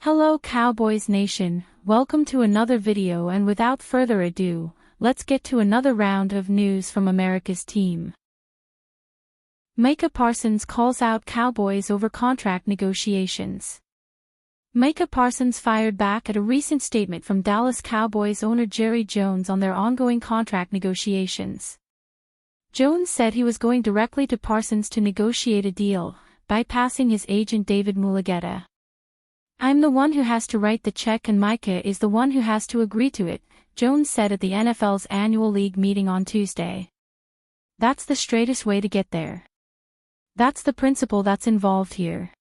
Hello Cowboys Nation, welcome to another video, and without further ado, let's get to another round of news from America's team. Micah Parsons calls out Cowboys over contract negotiations. Micah Parsons fired back at a recent statement from Dallas Cowboys owner Jerry Jones on their ongoing contract negotiations. Jones said he was going directly to Parsons to negotiate a deal, bypassing his agent David Mulugheta. "I'm the one who has to write the check and Micah is the one who has to agree to it," Jones said at the NFL's annual league meeting on Tuesday. "That's the straightest way to get there. That's the principle that's involved here."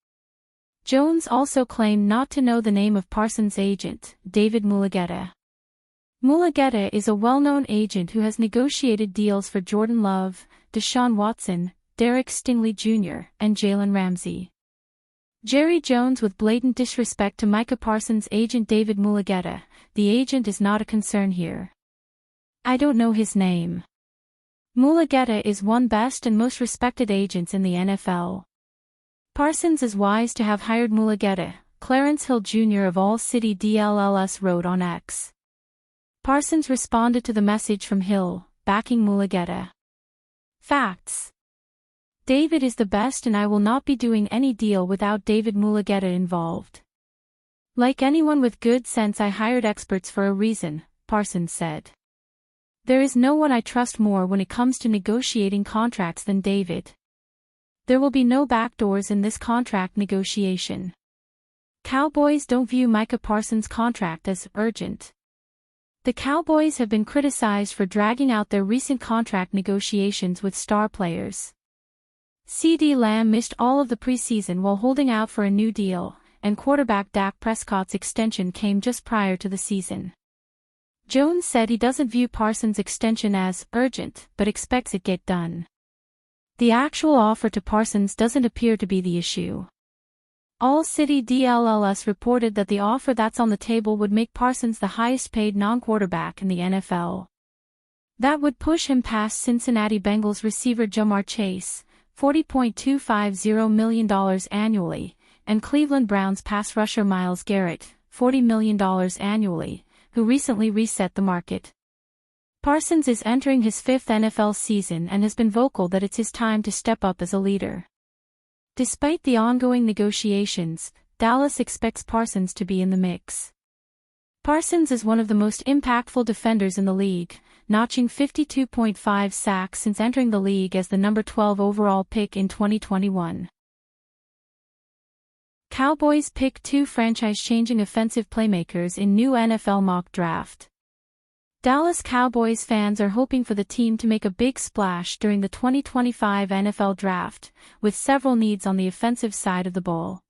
Jones also claimed not to know the name of Parsons' agent, David Mulugheta. Mulugheta is a well-known agent who has negotiated deals for Jordan Love, Deshaun Watson, Derek Stingley Jr., and Jalen Ramsey. Jerry Jones with blatant disrespect to Micah Parsons' agent David Mulugheta, "The agent is not a concern here. I don't know his name. Mulugheta is one best and most respected agents in the NFL. Parsons is wise to have hired Mulugheta," Clarence Hill Jr. of All City DLLS wrote on X. Parsons responded to the message from Hill, backing Mulugheta. "Facts. David is the best and I will not be doing any deal without David Mulugheta involved. Like anyone with good sense, I hired experts for a reason," Parsons said. "There is no one I trust more when it comes to negotiating contracts than David. There will be no backdoors in this contract negotiation." Cowboys don't view Micah Parsons' contract as urgent. The Cowboys have been criticized for dragging out their recent contract negotiations with star players. CeeDee Lamb missed all of the preseason while holding out for a new deal, and quarterback Dak Prescott's extension came just prior to the season. Jones said he doesn't view Parsons' extension as urgent, but expects it get done. The actual offer to Parsons doesn't appear to be the issue. All City DLLS reported that the offer that's on the table would make Parsons the highest-paid non-quarterback in the NFL. That would push him past Cincinnati Bengals receiver Ja'Marr Chase, $40.250 million annually, and Cleveland Browns pass rusher Myles Garrett, $40 million annually, who recently reset the market. Parsons is entering his fifth NFL season and has been vocal that it's his time to step up as a leader. Despite the ongoing negotiations, Dallas expects Parsons to be in the mix. Parsons is one of the most impactful defenders in the league, notching 52.5 sacks since entering the league as the number 12 overall pick in 2021. Cowboys pick two franchise-changing offensive playmakers in new NFL mock draft. Dallas Cowboys fans are hoping for the team to make a big splash during the 2025 NFL Draft, with several needs on the offensive side of the ball.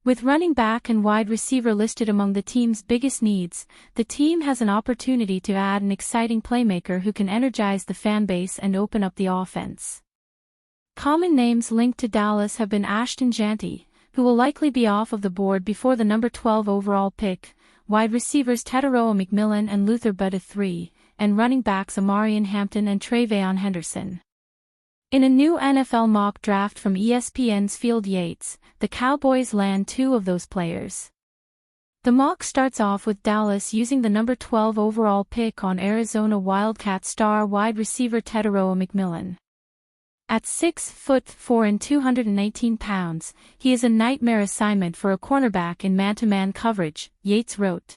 With running back and wide receiver listed among the team's biggest needs, the team has an opportunity to add an exciting playmaker who can energize the fan base and open up the offense. Common names linked to Dallas have been Ashton Jeanty, who will likely be off of the board before the number 12 overall pick, wide receivers Tetairoa McMillan and Luther Burden III, and running backs Amarian Hampton and Tre'Veon Henderson. In a new NFL mock draft from ESPN's Field Yates, the Cowboys land two of those players. The mock starts off with Dallas using the number 12 overall pick on Arizona Wildcat star wide receiver Tetairoa McMillan. At 6'4" and 218 pounds, he is a nightmare assignment for a cornerback in man-to-man coverage, Yates wrote.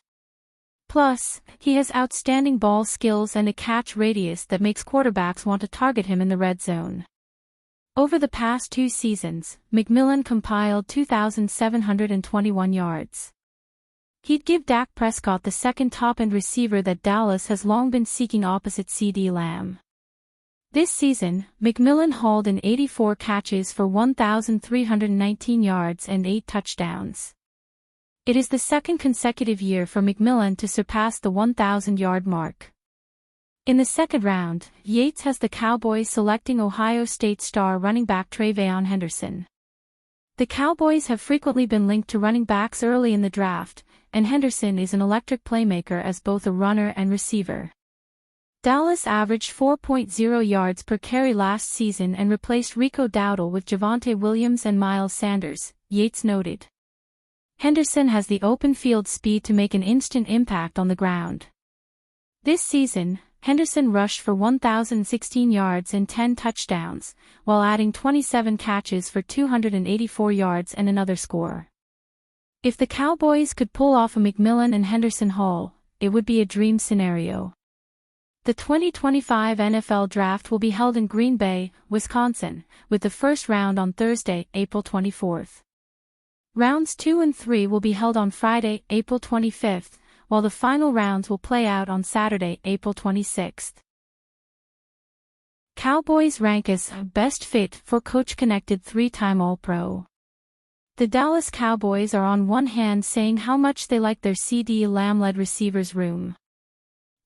Plus, he has outstanding ball skills and a catch radius that makes quarterbacks want to target him in the red zone. Over the past two seasons, McMillan compiled 2,721 yards. He'd give Dak Prescott the second top-end receiver that Dallas has long been seeking opposite CeeDee Lamb. This season, McMillan hauled in 84 catches for 1,319 yards and 8 touchdowns. It is the second consecutive year for McMillan to surpass the 1,000-yard mark. In the second round, Yates has the Cowboys selecting Ohio State star running back Tre'Veon Henderson. The Cowboys have frequently been linked to running backs early in the draft, and Henderson is an electric playmaker as both a runner and receiver. Dallas averaged 4.0 yards per carry last season and replaced Rico Dowdle with Javonte Williams and Miles Sanders, Yates noted. Henderson has the open field speed to make an instant impact on the ground. This season, Henderson rushed for 1,016 yards and 10 touchdowns, while adding 27 catches for 284 yards and another score. If the Cowboys could pull off a McMillan and Henderson haul, it would be a dream scenario. The 2025 NFL Draft will be held in Green Bay, Wisconsin, with the first round on Thursday, April 24th. Rounds 2 and 3 will be held on Friday, April 25th, while the final rounds will play out on Saturday, April 26th. Cowboys rank as best fit for coach-connected 3-time All-Pro. The Dallas Cowboys are on one hand saying how much they like their CeeDee Lamb-led receivers room.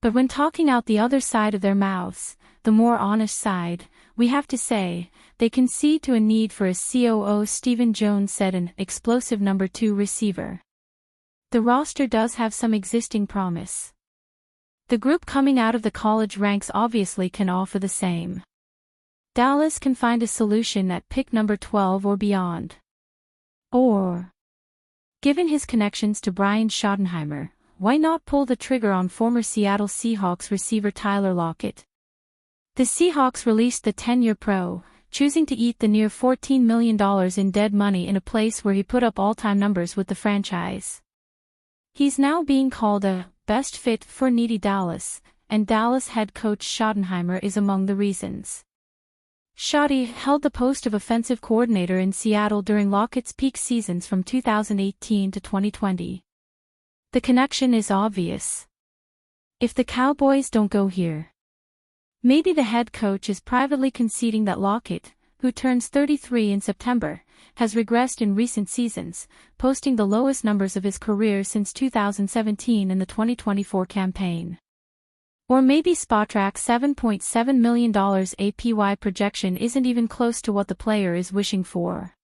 But when talking out the other side of their mouths, the more honest side, we have to say, they concede to a need for a COO. Stephen Jones said, an explosive number 2 receiver. The roster does have some existing promise. The group coming out of the college ranks obviously can offer the same. Dallas can find a solution at pick number 12 or beyond. Or, given his connections to Brian Schottenheimer, why not pull the trigger on former Seattle Seahawks receiver Tyler Lockett? The Seahawks released the 10-year pro, choosing to eat the near $14 million in dead money in a place where he put up all-time numbers with the franchise. He's now being called a best fit for needy Dallas, and Dallas head coach Schottenheimer is among the reasons. Schotty held the post of offensive coordinator in Seattle during Lockett's peak seasons from 2018 to 2020. The connection is obvious. If the Cowboys don't go here, maybe the head coach is privately conceding that Lockett, who turns 33 in September, has regressed in recent seasons, posting the lowest numbers of his career since 2017 in the 2024 campaign. Or maybe Spotrack's $7.7 million APY projection isn't even close to what the player is wishing for.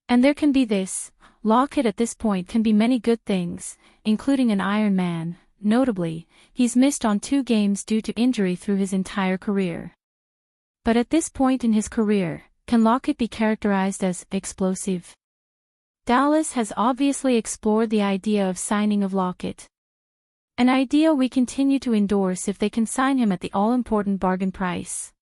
And there can be this. Lockett at this point can be many good things, including an Iron Man. Notably, he's missed on 2 games due to injury through his entire career. But at this point in his career, can Lockett be characterized as explosive? Dallas has obviously explored the idea of signing of Lockett. An idea we continue to endorse if they can sign him at the all-important bargain price.